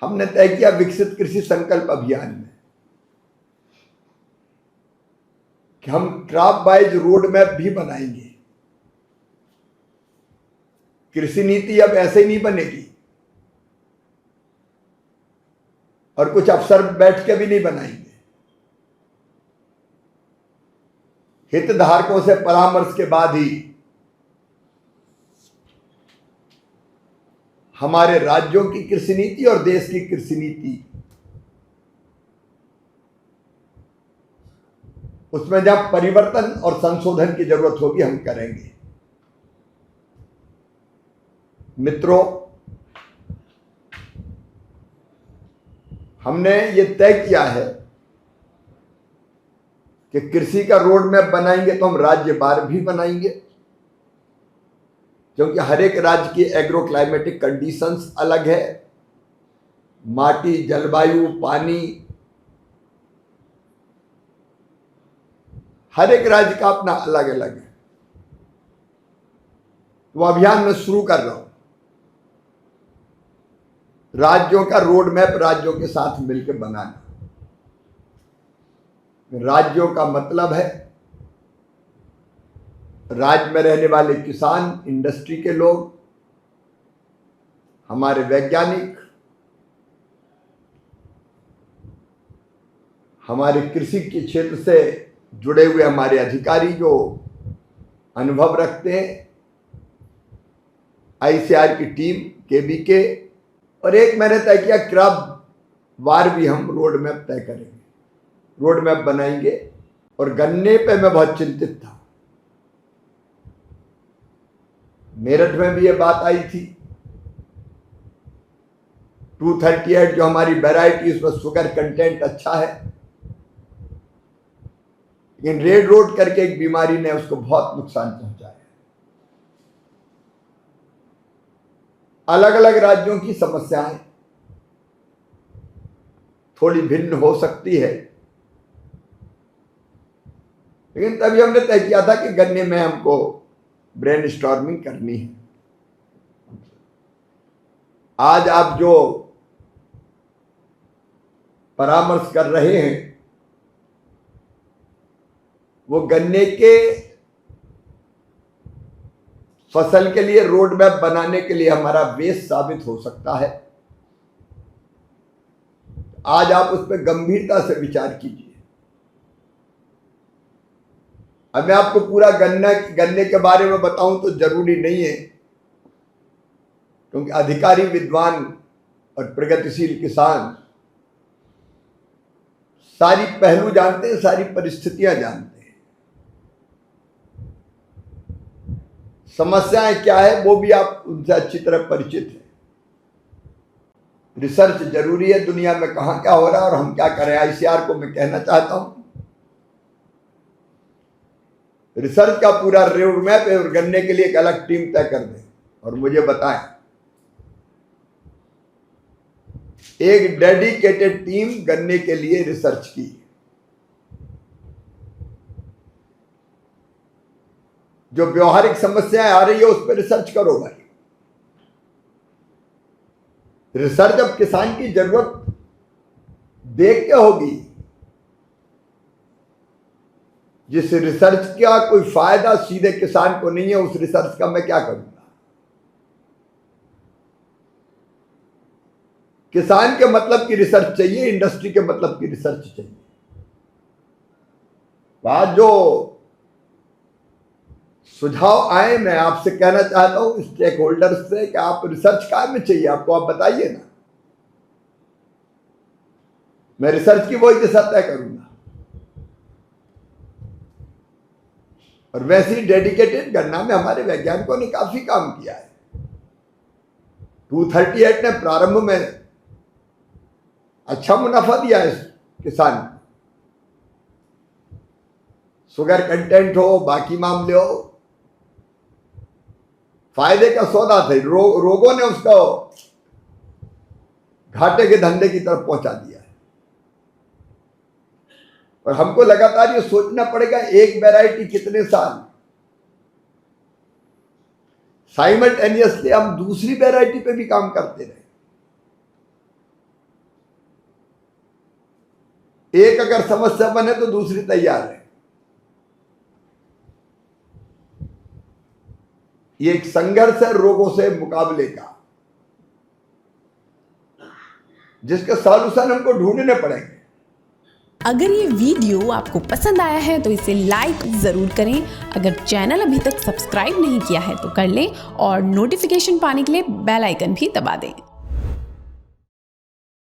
हमने तय किया विकसित कृषि संकल्प अभियान में कि हम क्रॉप वाइज रोड मैप भी बनाएंगे। कृषि नीति अब ऐसे ही नहीं बनेगी और कुछ अफसर बैठ के भी नहीं बनाएंगे। हितधारकों से परामर्श के बाद ही हमारे राज्यों की कृषि नीति और देश की कृषि नीति, उसमें जब परिवर्तन और संशोधन की जरूरत होगी हम करेंगे। मित्रों, हमने ये तय किया है कि कृषि का रोड मैप बनाएंगे तो हम राज्य वार भी बनाएंगे, क्योंकि हर एक राज्य की एग्रो क्लाइमेटिक कंडीशंस अलग है। माटी, जलवायु, पानी, हर एक राज्य का अपना अलग अलग है। तो अभियान में शुरू कर रहा हूं, राज्यों का रोड मैप राज्यों के साथ मिलकर बनाना। राज्यों का मतलब है राज्य में रहने वाले किसान, इंडस्ट्री के लोग, हमारे वैज्ञानिक, हमारे कृषि के क्षेत्र से जुड़े हुए हमारे अधिकारी जो अनुभव रखते हैं, आईसीआर की टीम, केबीके, और एक मैंने तय किया क्रॉप वार भी हम रोड मैप तय करेंगे, रोड मैप बनाएंगे। और गन्ने पे मैं बहुत चिंतित था। मेरठ में भी ये बात आई थी, 238 जो हमारी वैरायटी, उसमें शुगर कंटेंट अच्छा है, लेकिन रेड रोड करके एक बीमारी ने उसको बहुत नुकसान पहुंचाया। अलग अलग राज्यों की समस्याएं थोड़ी भिन्न हो सकती है, लेकिन तभी हमने तय किया था कि गन्ने में हमको ब्रेनस्टॉर्मिंग करनी है। आज आप जो परामर्श कर रहे हैं वो गन्ने के फसल के लिए रोड मैप बनाने के लिए हमारा बेस साबित हो सकता है। आज आप उस पर गंभीरता से विचार कीजिए। अब मैं आपको पूरा गन्ने के बारे में बताऊं तो जरूरी नहीं है, क्योंकि अधिकारी, विद्वान और प्रगतिशील किसान सारी पहलू जानते हैं, सारी परिस्थितियां जानते हैं। समस्याएं क्या है वो भी आप उनसे अच्छी तरह परिचित हैं। रिसर्च जरूरी है, दुनिया में कहां क्या हो रहा है और हम क्या करें। आईसीआर को मैं कहना चाहता हूं, रिसर्च का पूरा रोड मैप है और गन्ने के लिए एक अलग टीम तय कर दें और मुझे बताएं। एक डेडिकेटेड टीम गन्ने के लिए रिसर्च की। जो व्यवहारिक समस्याएं आ रही है उस पर रिसर्च करो भाई। रिसर्च अब किसान की जरूरत देख के होगी। जिस रिसर्च का कोई फायदा सीधे किसान को नहीं है, उस रिसर्च का मैं क्या करूंगा। किसान के मतलब की रिसर्च चाहिए, इंडस्ट्री के मतलब की रिसर्च चाहिए। आज जो सुझाव आए, मैं आपसे कहना चाहता हूं स्टेक होल्डर्स से कि आप रिसर्च काय में चाहिए आपको, आप बताइए ना। मैं रिसर्च की वही दिशा तय करूंगा। और वैसे ही डेडिकेटेड गन्ना में हमारे वैज्ञानिकों ने काफी काम किया है। 238 ने प्रारंभ में अच्छा मुनाफा दिया है किसान को। शुगर कंटेंट हो, बाकी मामले हो, फायदे का सौदा थे। रोगों ने उसको घाटे के धंधे की तरफ पहुंचा दिया है। और हमको लगातार ये सोचना पड़ेगा, एक वैरायटी कितने साल। साइमल्टेनियसली हम दूसरी वैरायटी पे भी काम करते रहे। एक अगर समस्या बने तो दूसरी तैयार है। ये एक संघर्ष है रोगों से मुकाबले का, जिसके सॉल्यूशन हमको ढूंढने पड़ेंगे। अगर ये वीडियो आपको पसंद आया है तो इसे लाइक ज़रूर करें। अगर चैनल अभी तक सब्सक्राइब नहीं किया है तो कर लें और नोटिफिकेशन पाने के लिए बेल आइकन भी दबा दें।